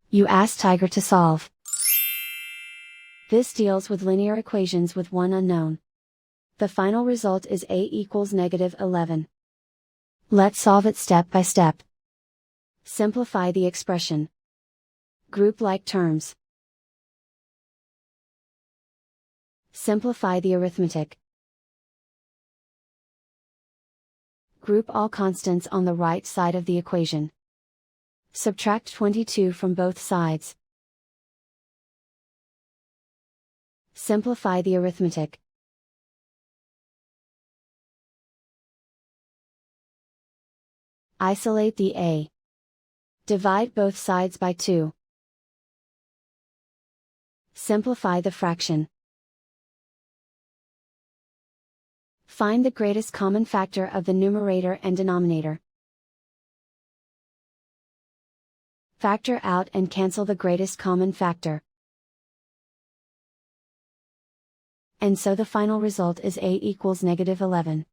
You ask Tiger to solve. This deals with linear equations with one unknown. The final result is a equals -11. Let's solve it step by step. Simplify the expression. Group like terms. Simplify the arithmetic. Group all constants on the right side of the equation. Subtract 22 from both sides. Simplify the arithmetic. Isolate the a. Divide both sides by 2. Simplify the fraction. Find the greatest common factor of the numerator and denominator. Factor out and cancel the greatest common factor. And so the final result is a equals -11.